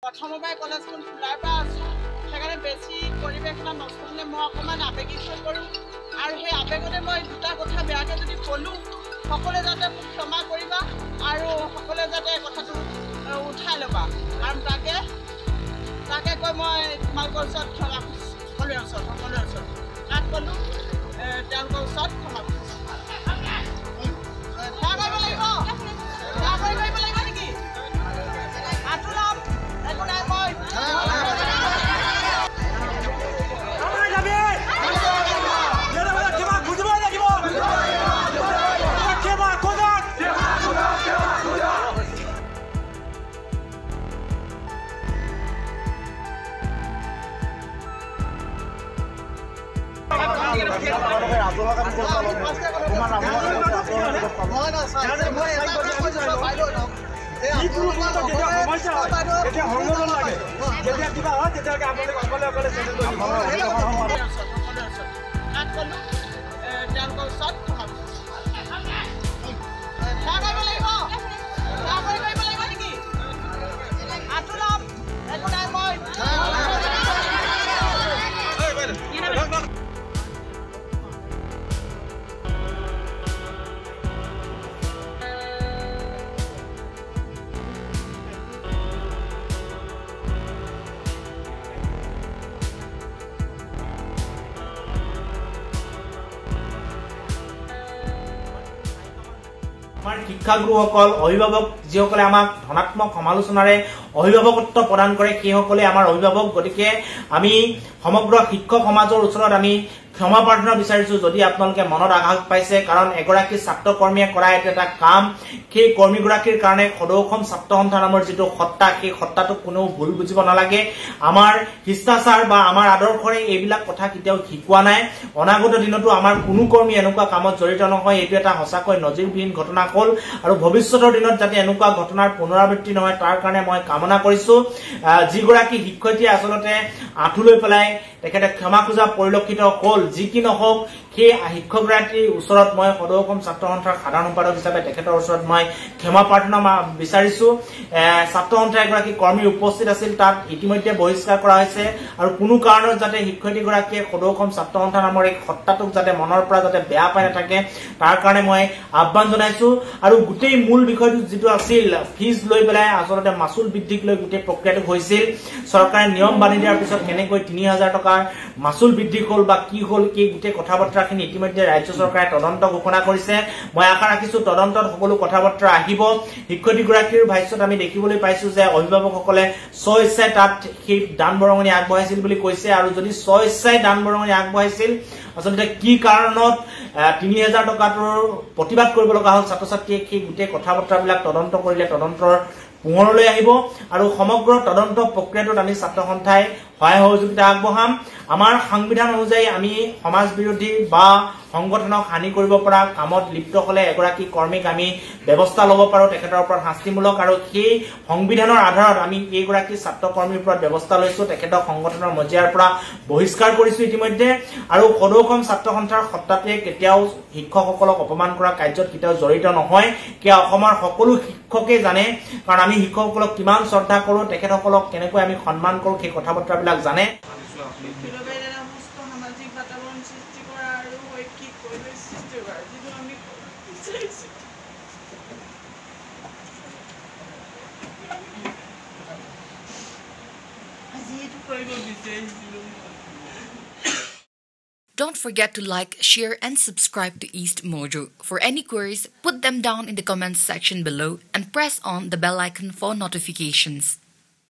প্ৰথমবাৰ কলেজখন খোলাৰ পৰা আছোঁ সেইকাৰণে বেছি পৰিৱেশটা নষ্ট হ'লে মই অকণমান আৱেগিক হৈ পৰোঁ আৰু সেই আৱেগতে মই দুটা কথা বেয়াকৈ যদি ক'লোঁ সকলোৱে যাতে মোক ক্ষমা কৰিবা আৰু সকলোৱে যাতে কথাটো উঠাই ল'বা কাৰণ তাকে কৈ মই তোমালোকৰ ওচৰত ক্ষমা খুজিছোঁ সকলোৰে ওচৰত তাক ক'লোঁ তেওঁলোকৰ ওচৰত ক্ষমা খুজিছোঁ আমাৰ শিক্ষাগুৰুসকল অভিভাৱক যিসকলে আমাক ধনাত্মক সমালোচনাৰে অভিভাৱকত্ব প্ৰদান কৰে সেইসকলে আমাৰ অভিভাৱক গতিকে আমি সমগ্ৰ শিক্ষক সমাজৰ ওচৰত আমি ক্ষমা প্ৰাৰ্থনা বিচাৰিছো যদি আপোনালোকে মনত আঘাত পাইছে কাৰণ এগৰাকী ছাত্ৰ কৰ্মীয়ে কৰা এটা কাম সেই কৰ্মীগৰাকীৰ কাৰণে সদৌ অসম ছাত্ৰ সন্থা নামৰ যিটো সত্তা সেই সত্তাটোক কোনো ভুল বুজিব নালাগে আমাৰ শিষ্টাচাৰ বা আমাৰ আদৰ্শৰে এইবিলাক কথা কেতিয়াও শিকোৱা নাই অনাগত দিনতো আমাৰ কোনো কৰ্মী এনেকুৱা কামত জড়িত নহয় এইটো এটা সঁচাকৈ নজিৰবিহীন ঘটনা হ'ল আৰু ভৱিষ্যতৰ দিনত যাতে এনেকুৱা ঘটনাৰ পুনৰাবৃত্তি নহয় তাৰ কাৰণে মই কামনা কৰিছো যিগৰাকী শিক্ষয়িত্ৰীয়ে আচলতে আঁঠু লৈ পেলাই তেখেতে ক্ষমা খোজা পৰিলক্ষিত হ'ল যি কি নহওক সেই শিক্ষকগৰাকীৰ ওচৰত মই সদৌ অসম ছাত্ৰ সন্থাৰ সাধাৰণ সম্পাদক হিচাপে তেখেতৰ ওচৰত মই ক্ষমা প্ৰাৰ্থনা বিচাৰিছো ছাত্ৰ সন্থাৰ এগৰাকী কৰ্মী উপস্থিত আছিল তাত ইতিমধ্যে বহিষ্কাৰ কৰা হৈছে আৰু কোনো কাৰণত যাতে শিক্ষয়িত্ৰীগৰাকীয়ে সদৌ অসম ছাত্ৰ সন্থা নামৰ এই সত্তাটোক যাতে মনৰ পৰা যাতে বেয়া পাই নাথাকে তাৰ কাৰণে মই আহ্বান জনাইছো আৰু গোটেই মূল বিষয়টো যিটো আছিল ফিজ লৈ পেলাই আচলতে মাচুল বৃদ্ধিক লৈ গোটেই প্ৰক্ৰিয়াটো হৈছিল চৰকাৰে নিয়ম বান্ধি দিয়াৰ পিছত কেনেকৈ ৩০০০ টকাৰ মাচুল বৃদ্ধি হ'ল বা কি হ'ল কি গোটেই কথা বতৰাখিনি ইতিমধ্যে ৰাজ্য চৰকাৰে তদন্ত ঘোষণা কৰিছে মই আশা ৰাখিছো তদন্তত সকলো কথা বতৰা আহিব শিক্ষয়িত্ৰীগৰাকীৰ ভাষ্যত আমি দেখিবলৈ পাইছো যে অভিভাৱকসকলে স্বইচ্ছাই তাত সেই দান বৰঙণি আগবঢ়াইছিল বুলি কৈছে আৰু যদি স্বইচ্ছাই দান বৰঙণি আগবঢ়াইছিল আচলতে কি কাৰণত ৩০০০ টকাটোৰ প্ৰতিবাদ কৰিব লগা হ'ল ছাত্ৰ ছাত্ৰীয়ে সেই গোটেই কথা বতৰাবিলাক তদন্ত কৰিলে তদন্তৰ পোহৰলৈ আহিব আৰু সমগ্ৰ তদন্ত প্ৰক্ৰিয়াটোত আমি ছাত্ৰ সন্থাই সহায় সহযোগিতা আগবঢ়াম আমাৰ সংবিধান অনুযায়ী আমি সমাজ বিৰোধী বা সংগঠনক হানি কৰিব পৰা কামত লিপ্ত হলে এগৰাকী কৰ্মীক আমি ব্যৱস্থা ল'ব পাৰো তেখেতৰ ওপৰত শাস্তিমূলক আৰু সেই সংবিধানৰ আধাৰত আমি এইগৰাকী ছাত্ৰ কৰ্মীৰ ওপৰত ব্যৱস্থা লৈছো তেখেতক সংগঠনৰ মজিয়াৰ পৰা বহিষ্কাৰ কৰিছো ইতিমধ্যে আৰু সদৌ অসম ছাত্ৰ সন্থাৰ সত্তাটোৱে কেতিয়াও শিক্ষকসকলক অপমান কৰা কাৰ্যত কেতিয়াও জড়িত নহয় কিয় অসমৰ সকলো শিক্ষকে জানে কাৰণ আমি শিক্ষকসকলক কিমান শ্ৰদ্ধা কৰো তেখেতসকলক কেনেকৈ আমি সন্মান কৰো সেই কথা বতৰাবিলাক জানে Don't forget to like, share and subscribe to East Mojo. For any queries, put them down in the comments section below and press on the bell icon for notifications.